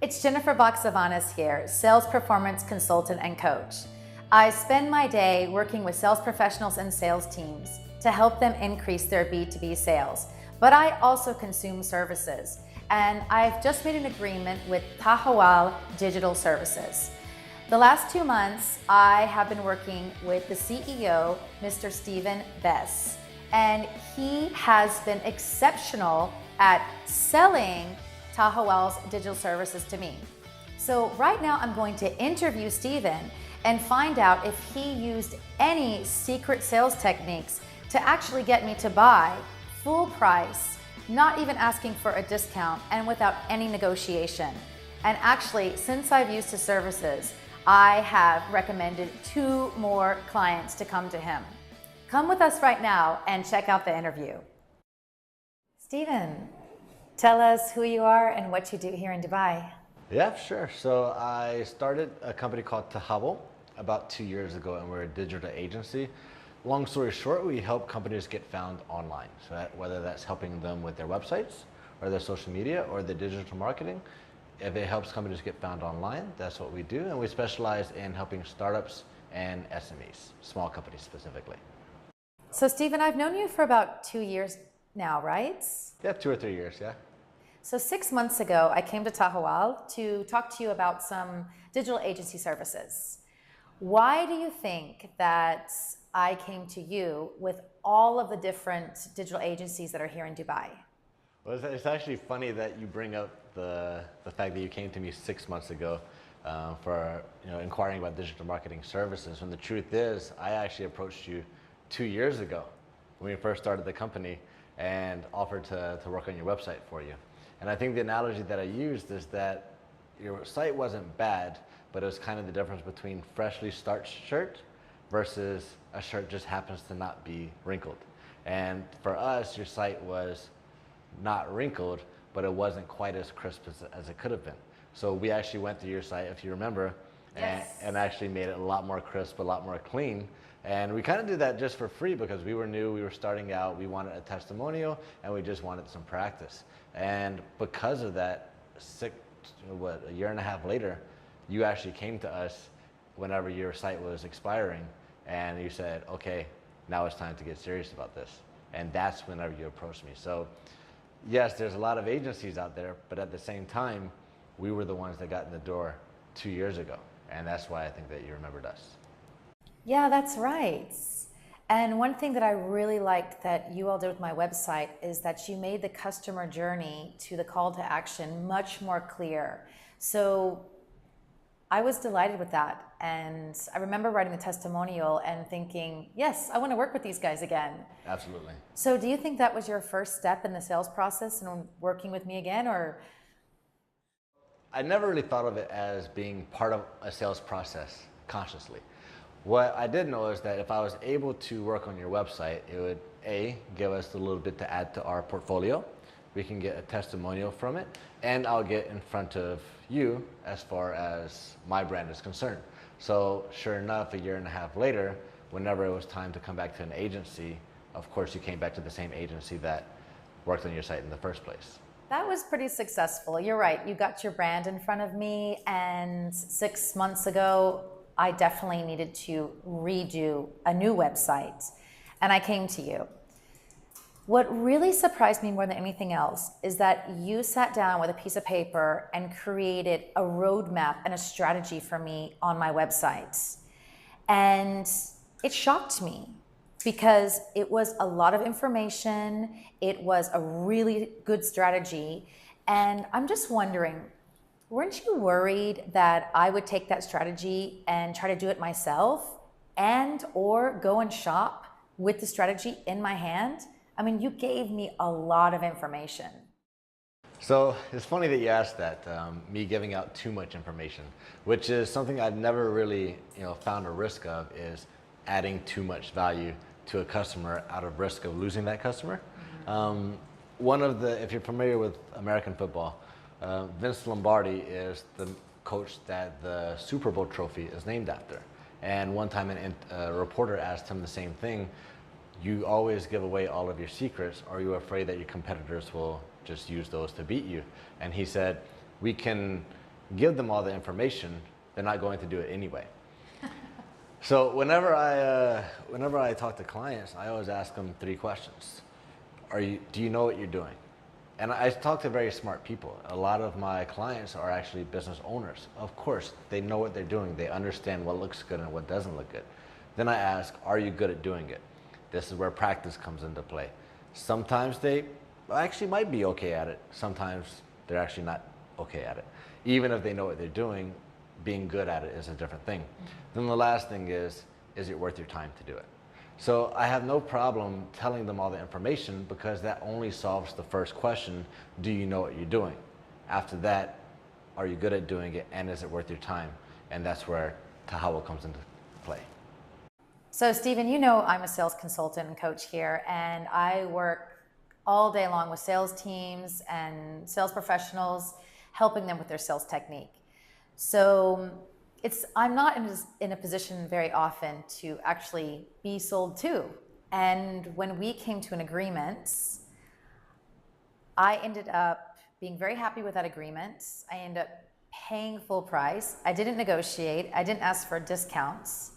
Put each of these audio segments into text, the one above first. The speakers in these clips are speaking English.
It's Jennifer Baxavanis here, sales performance consultant and coach. I spend my day working with sales professionals and sales teams to help them increase their B2B sales. But I also consume services, and I've just made an agreement with Tahawal Digital Services. The last 2 months, I have been working with the CEO, Mr. Steven Besse, and he has been exceptional at selling Tahawal's digital services to me. So right now I'm going to interview Steven and find out if he used any secret sales techniques to actually get me to buy full price, not even asking for a discount and without any negotiation. And actually, since I've used his services, I have recommended 2 more clients to come to him. Come with us right now and check out the interview. Steven, tell us who you are and what you do here in Dubai. Yeah, sure. So I started a company called Tahawal about 2 years ago, and we're a digital agency. Long story short, we help companies get found online. So whether that's helping them with their websites or their social media or their digital marketing, if it helps companies get found online, that's what we do. And we specialize in helping startups and SMEs, small companies specifically. So Steven, I've known you for about 2 years now, right? Yeah, 2 or 3 years, yeah. So 6 months ago, I came to Tahawal to talk to you about some digital agency services. Why do you think that I came to you with all of the different digital agencies that are here in Dubai? Well, it's actually funny that you bring up the fact that you came to me 6 months ago for inquiring about digital marketing services. When the truth is, I actually approached you 2 years ago when we first started the company and offered to work on your website for you. And I think the analogy that I used is that your site wasn't bad, but it was kind of the difference between freshly starched shirt versus a shirt just happens to not be wrinkled. And for us, your site was not wrinkled, but it wasn't quite as crisp as it could have been. So we actually went through your site, if you remember, yes, and actually made it a lot more crisp, a lot more clean. And we kind of did that just for free because we were new, we were starting out, we wanted a testimonial, and we just wanted some practice. And because of that, a year and a half later, you actually came to us whenever your site was expiring, and you said, okay, now it's time to get serious about this. And that's whenever you approached me. So yes, there's a lot of agencies out there, but at the same time, we were the ones that got in the door 2 years ago. And that's why I think that you remembered us. Yeah, that's right. And one thing that I really liked that you all did with my website is that you made the customer journey to the call to action much more clear. So I was delighted with that. And I remember writing the testimonial and thinking, yes, I want to work with these guys again. Absolutely. So do you think that was your first step in the sales process and working with me again, or? I never really thought of it as being part of a sales process consciously. What I did know is that if I was able to work on your website, it would give us a little bit to add to our portfolio. We can get a testimonial from it, and I'll get in front of you as far as my brand is concerned. So sure enough, a year and a half later, whenever it was time to come back to an agency, of course you came back to the same agency that worked on your site in the first place. That was pretty successful. You're right. You got your brand in front of me, and 6 months ago, I definitely needed to redo a new website, and I came to you. What really surprised me more than anything else is that you sat down with a piece of paper and created a roadmap and a strategy for me on my website. And it shocked me because it was a lot of information. It was a really good strategy. And I'm just wondering, weren't you worried that I would take that strategy and try to do it myself and or go and shop with the strategy in my hand? I mean, you gave me a lot of information. So it's funny that you asked that, me giving out too much information, which is something I've never really found a risk of, is adding too much value to a customer out of risk of losing that customer. Mm-hmm. If you're familiar with American football, Vince Lombardi is the coach that the Super Bowl trophy is named after. And one time a reporter asked him the same thing. You always give away all of your secrets. Are you afraid that your competitors will just use those to beat you? And he said, we can give them all the information, they're not going to do it anyway. So whenever I talk to clients, I always ask them 3 questions. Do you know what you're doing? And I talk to very smart people. A lot of my clients are actually business owners. Of course, they know what they're doing. They understand what looks good and what doesn't look good. Then I ask, are you good at doing it? This is where practice comes into play. Sometimes they actually might be okay at it. Sometimes they're actually not okay at it. Even if they know what they're doing, being good at it is a different thing. Then the last thing is it worth your time to do it? So I have no problem telling them all the information because that only solves the first question, do you know what you're doing? After that, are you good at doing it and is it worth your time? And that's where Tahawal comes into play. So Steven, you know I'm a sales consultant and coach here, and I work all day long with sales teams and sales professionals, helping them with their sales technique. So I'm not in a position very often to actually be sold to. And when we came to an agreement, I ended up being very happy with that agreement. I ended up paying full price. I didn't negotiate. I didn't ask for discounts.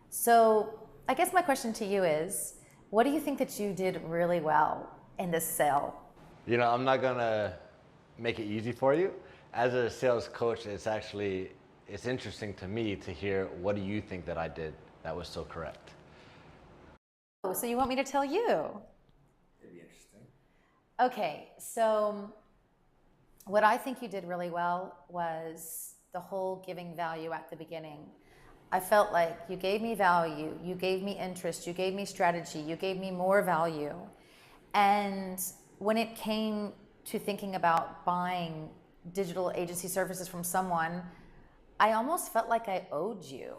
So I guess my question to you is, what do you think that you did really well in this sale? You know, I'm not gonna make it easy for you. As a sales coach, it's interesting to me to hear, what do you think that I did that was so correct? Oh, so you want me to tell you? It'd be interesting. Okay, so what I think you did really well was the whole giving value at the beginning. I felt like you gave me value, you gave me interest, you gave me strategy, you gave me more value. And when it came to thinking about buying digital agency services from someone, I almost felt like I owed you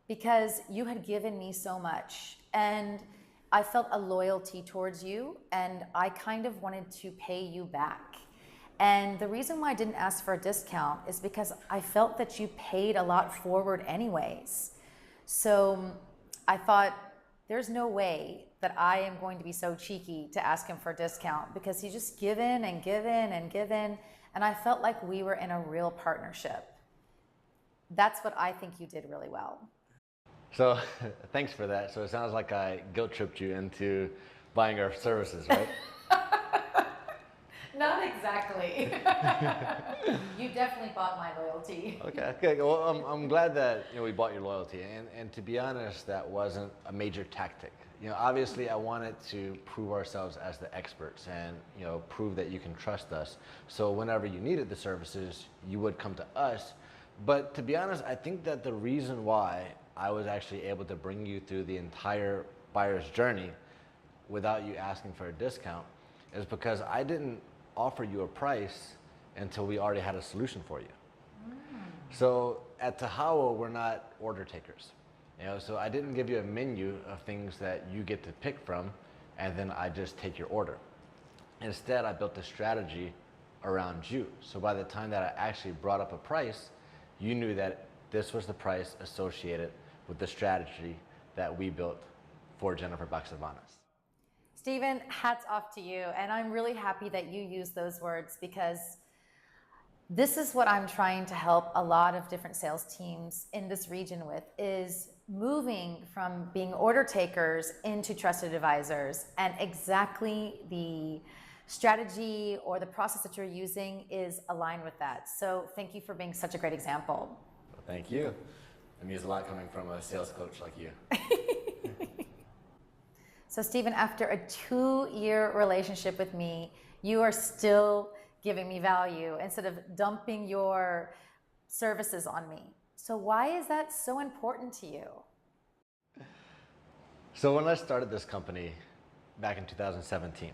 because you had given me so much, and I felt a loyalty towards you, and I kind of wanted to pay you back. And the reason why I didn't ask for a discount is because I felt that you paid a lot forward anyways. So I thought, there's no way that I am going to be so cheeky to ask him for a discount, because he just given and given and given, and I felt like we were in a real partnership. That's what I think you did really well. So thanks for that. So it sounds like I guilt tripped you into buying our services, right? Not exactly. You definitely bought my loyalty. Okay. Well, I'm glad that we bought your loyalty, and to be honest, that wasn't a major tactic. Obviously, I wanted to prove ourselves as the experts, and prove that you can trust us. So whenever you needed the services, you would come to us. But to be honest, I think that the reason why I was actually able to bring you through the entire buyer's journey without you asking for a discount is because I didn't offer you a price until we already had a solution for you. So at Tahawal, we're not order takers. So I didn't give you a menu of things that you get to pick from, and then I just take your order. Instead, I built a strategy around you. So by the time that I actually brought up a price, you knew that this was the price associated with the strategy that we built for Jennifer Baxavanis. Steven, hats off to you. And I'm really happy that you used those words, because this is what I'm trying to help a lot of different sales teams in this region with, is moving from being order takers into trusted advisors. And exactly the strategy or the process that you're using is aligned with that. So thank you for being such a great example. Well, thank you. It means a lot coming from a sales coach like you. So Steven, after a 2-year relationship with me, you are still giving me value instead of dumping your services on me. So why is that so important to you? So when I started this company back in 2017,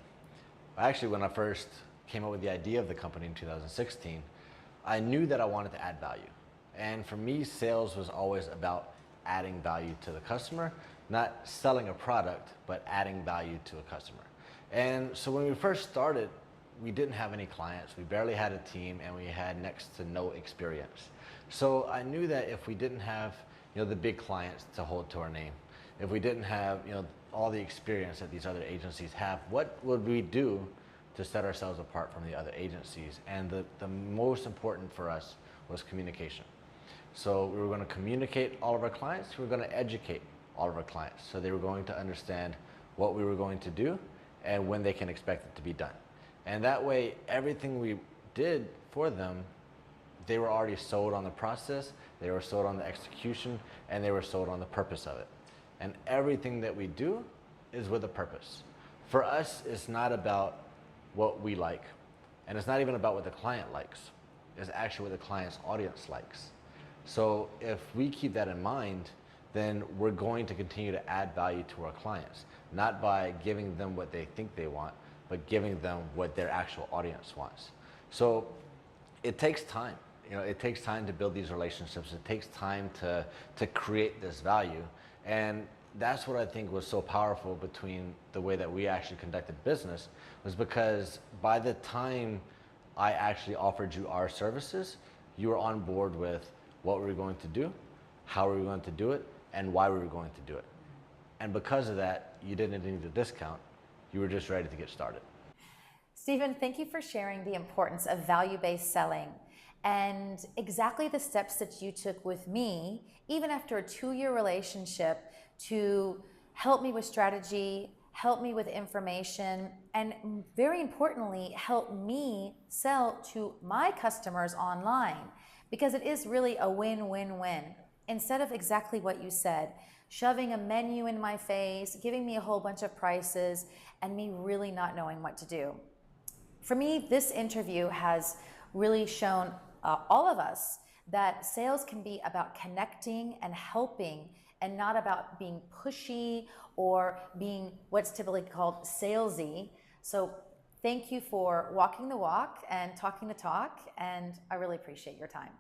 actually when I first came up with the idea of the company in 2016, I knew that I wanted to add value. And for me, sales was always about adding value to the customer, not selling a product, but adding value to a customer. And so when we first started, we didn't have any clients, we barely had a team, and we had next to no experience. So I knew that if we didn't have the big clients to hold to our name, if we didn't have all the experience that these other agencies have, what would we do to set ourselves apart from the other agencies. And the most important for us was communication. So we were going to communicate all of our clients, we were going to educate all of our clients. So they were going to understand what we were going to do and when they can expect it to be done. And that way, everything we did for them, they were already sold on the process, they were sold on the execution, and they were sold on the purpose of it. And everything that we do is with a purpose. For us, it's not about what we like, and it's not even about what the client likes. It's actually what the client's audience likes. So if we keep that in mind, then we're going to continue to add value to our clients, not by giving them what they think they want, but giving them what their actual audience wants. So it takes time. It takes time to build these relationships. It takes time to create this value. And that's what I think was so powerful between the way that we actually conducted business, was because by the time I actually offered you our services, you were on board with what we were going to do, how we were going to do it, and why we were going to do it. And because of that, you didn't need a discount. You were just ready to get started. Steven, thank you for sharing the importance of value-based selling and exactly the steps that you took with me, even after a 2-year relationship, to help me with strategy, help me with information, and very importantly, help me sell to my customers online, because it is really a win-win-win. Instead of exactly what you said, shoving a menu in my face, giving me a whole bunch of prices, and me really not knowing what to do. For me, this interview has really shown all of us that sales can be about connecting and helping, and not about being pushy or being what's typically called salesy. So thank you for walking the walk and talking the talk, and I really appreciate your time.